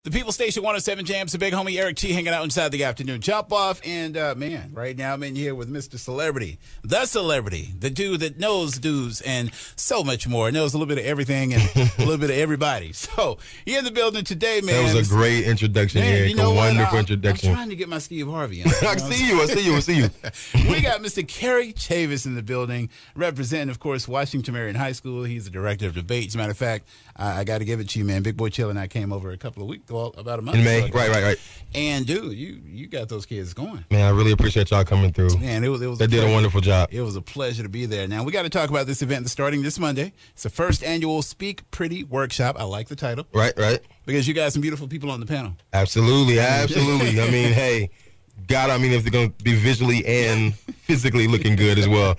The People Station 107 JAMZ, the big homie Erik hanging out inside the afternoon chop off. And man, right now I'm in here with Mr. Celebrity, the dude that knows dudes and so much more. Knows a little bit of everything and a little bit of everybody. So he in the building today, man. That was a great introduction, Erik. You know a wonderful introduction. I'm trying to get my Steve Harvey on. I see you. We got Mr. Cary Chavis in the building, representing, of course, Washington Marion High School. He's the director of debate. As a matter of fact, I got to give it to you, man. Big Boy Chill and I came over a couple of weeks, well, about a month in May. ago. Right. And dude, you got those kids going. Man, I really appreciate y'all coming through. Man, it was they did a wonderful job. It was a pleasure to be there. Now we got to talk about this event that's starting this Monday. It's the first annual Speak Pretty workshop. I like the title. Right. Because you got some beautiful people on the panel. Absolutely. I mean, hey, God, if they're going to be visually and physically looking good as well.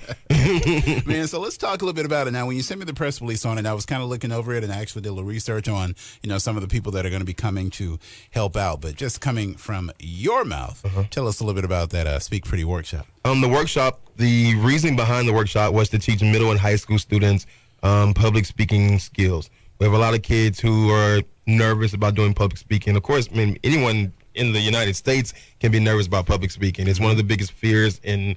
Man, so let's talk a little bit about it. Now, when you sent me the press release on it, I was kind of looking over it, and I actually did a little research on, some of the people that are going to be coming to help out. But just coming from your mouth, tell us a little bit about that Speak Pretty workshop. The workshop, the reason behind the workshop was to teach middle and high school students public speaking skills. We have a lot of kids who are nervous about doing public speaking. Of course, anyone in the United States can be nervous about public speaking. It's one of the biggest fears, and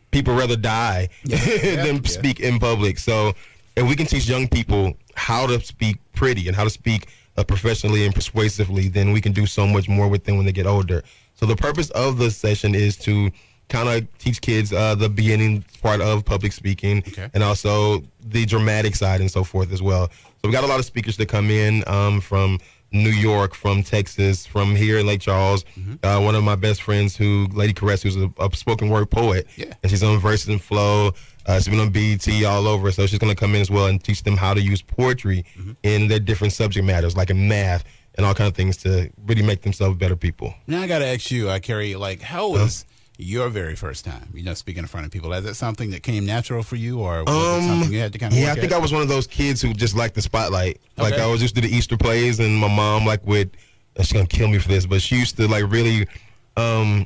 people rather die than speak in public. So if we can teach young people how to speak pretty and how to speak professionally and persuasively, then we can do so much more with them when they get older. So the purpose of the session is to kind of teach kids the beginning part of public speaking and also the dramatic side and so forth as well. So we got a lot of speakers that come in from New York, from Texas, from here in Lake Charles. One of my best friends, Lady Caress, who's a spoken word poet, and she's on Verses and Flow. She's been on BET all over, so she's going to come in as well and teach them how to use poetry in their different subject matters, like in math and all kind of things, to really make themselves better people. Now I got to ask you, Cary, how was your very first time, speaking in front of people? Is that something that came natural for you, or was it something you had to kind of work I think at? I was one of those kids who just liked the spotlight. Like, I was used to the Easter plays, and my mom, she's going to kill me for this, but she used to, really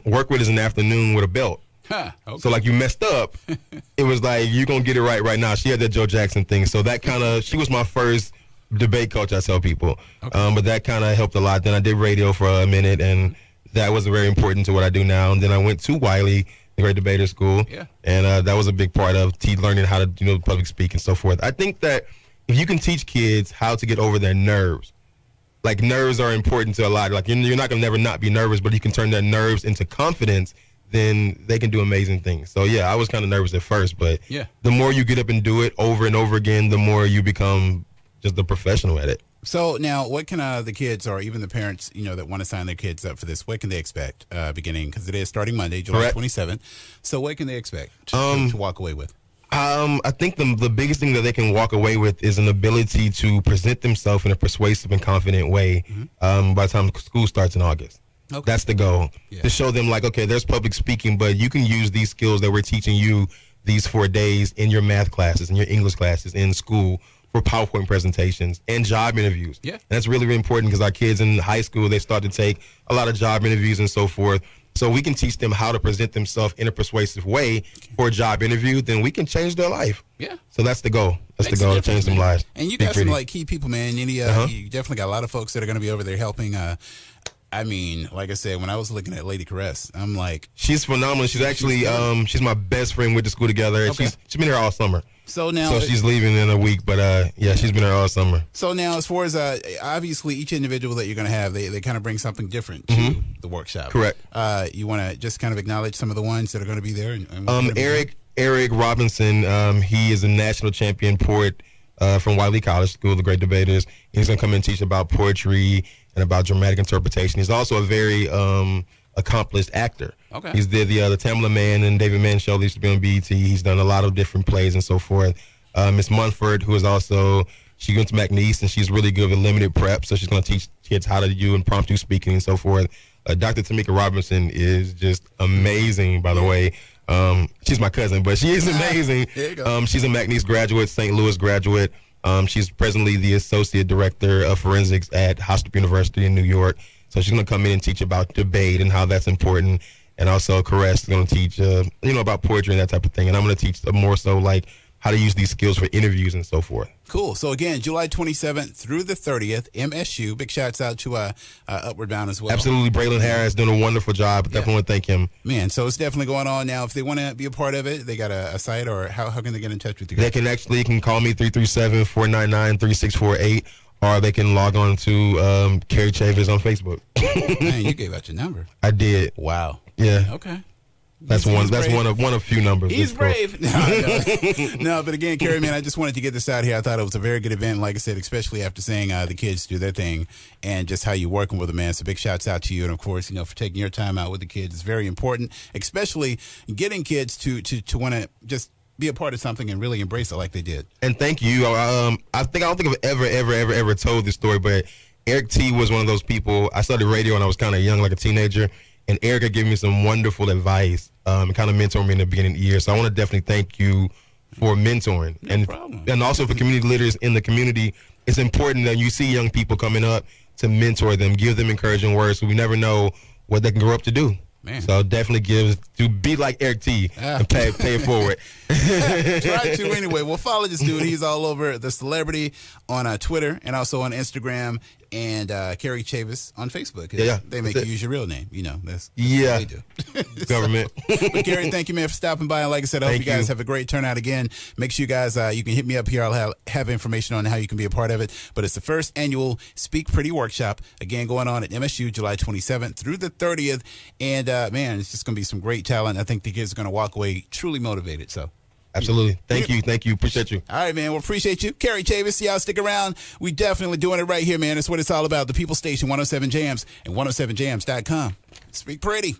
work with us in the afternoon with a belt. So, you messed up, it was like, you're going to get it right now. She had that Joe Jackson thing, so that she was my first debate coach, I tell people. But that kind of helped a lot. Then I did radio for a minute, and that was very important to what I do now. And then I went to Wiley, the Great Debater School, and that was a big part of learning how to public speak and so forth. I think that if you can teach kids how to get over their nerves, nerves are important to a lot. You're not going to never not be nervous, but you can turn their nerves into confidence, then they can do amazing things. So, I was kind of nervous at first, but the more you get up and do it over and over again, the more you become just a professional at it. So now, what can the kids, or even the parents, that want to sign their kids up for this, what can they expect beginning? Because it is starting Monday, July 27th. So what can they expect to walk away with? I think the biggest thing that they can walk away with is an ability to present themselves in a persuasive and confident way by the time school starts in August. That's the goal. To show them, there's public speaking, but you can use these skills that we're teaching you these 4 days in your math classes, in your English classes, in school, for PowerPoint presentations and job interviews. And that's really, really important, because our kids in high school, they start to take a lot of job interviews and so forth. So we can teach them how to present themselves in a persuasive way for a job interview, then we can change their life. So that's the goal. That's the goal, to change some lives. And you got some key people, man. You definitely got a lot of folks that are going to be over there helping. Like I said, when I was looking at Lady Caress, I'm like, she's phenomenal. She's actually she's my best friend. Went to school together. She's been here all summer. So she's leaving in a week, but she's been here all summer. So now, as far as obviously each individual that you're going to have, they kind of bring something different to the workshop. Correct. You want to just kind of acknowledge some of the ones that are going to be there. Erik Robinson, he is a national champion poet from Wiley College, School of the Great Debaters. He's going to come and teach about poetry and about dramatic interpretation. He's also a very accomplished actor. He's did the Tamla Man and David Mann show. They used to be on BET. He's done a lot of different plays and so forth. Miss Munford, who is also, she went to McNeese, and she's really good with limited prep, so she's going to teach kids how to do impromptu speaking and so forth. Dr. Tamika Robinson is just amazing, by the way. She's my cousin, but she is amazing. She's a McNeese graduate, St. Louis graduate. She's presently the Associate Director of Forensics at Hofstra University in New York. So she's going to come in and teach about debate and how that's important. And also, Caress is going to teach, about poetry and that type of thing. And I'm going to teach more so, how to use these skills for interviews and so forth. Cool. So again, July 27th through the 30th, MSU. Big shouts out to Upward Bound as well. Absolutely. Braylon Harris doing a wonderful job. Definitely want to thank him. Man, so it's definitely going on now. If they want to be a part of it, they got a site, or how can they get in touch with you guys? They can call me 337-499-3648, or they can log on to Cary Chavis on Facebook. Man, you gave out your number. I did. Wow. Yeah. Okay. That's one of few numbers. He's brave. No, but again, Cary, man, I just wanted to get this out here. I thought it was a very good event, like I said, especially after seeing the kids do their thing and just how you're working with them, man. So big shouts out to you, and of course, for taking your time out with the kids. It's very important, especially getting kids to want to just be a part of something and really embrace it like they did. And thank you. I don't think I've ever told this story, but Erik T was one of those people. I started radio when I was kind of young, like a teenager. And Erik had given me some wonderful advice and kind of mentored me in the beginning of the year. So I want to definitely thank you for mentoring. No problem. And also for community leaders in the community. It's important that you see young people coming up to mentor them, give them encouraging words, so we never know what they can grow up to do. Man. So definitely be like Erik T and pay it forward. Try to anyway. Well, follow this dude. He's all over The Celebrity on Twitter and also on Instagram, and Cary Chavis on Facebook. Yeah, they make you use your real name. That's what they do. Government. But Cary, thank you, man, for stopping by. And like I said, I hope you guys have a great turnout again. Make sure you guys you can hit me up here. I'll have information on how you can be a part of it. But it's the first annual Speak Pretty workshop, again, going on at MSU July 27th through the 30th. And man, it's just going to be some great talent. I think the kids are going to walk away truly motivated. So. Absolutely. Thank you. Appreciate you. All right, man. Well, appreciate you. Cary Chavis, y'all stick around. We definitely doing it right here, man. That's what it's all about. The People Station, 107 JAMZ and 107jams.com. Speak pretty.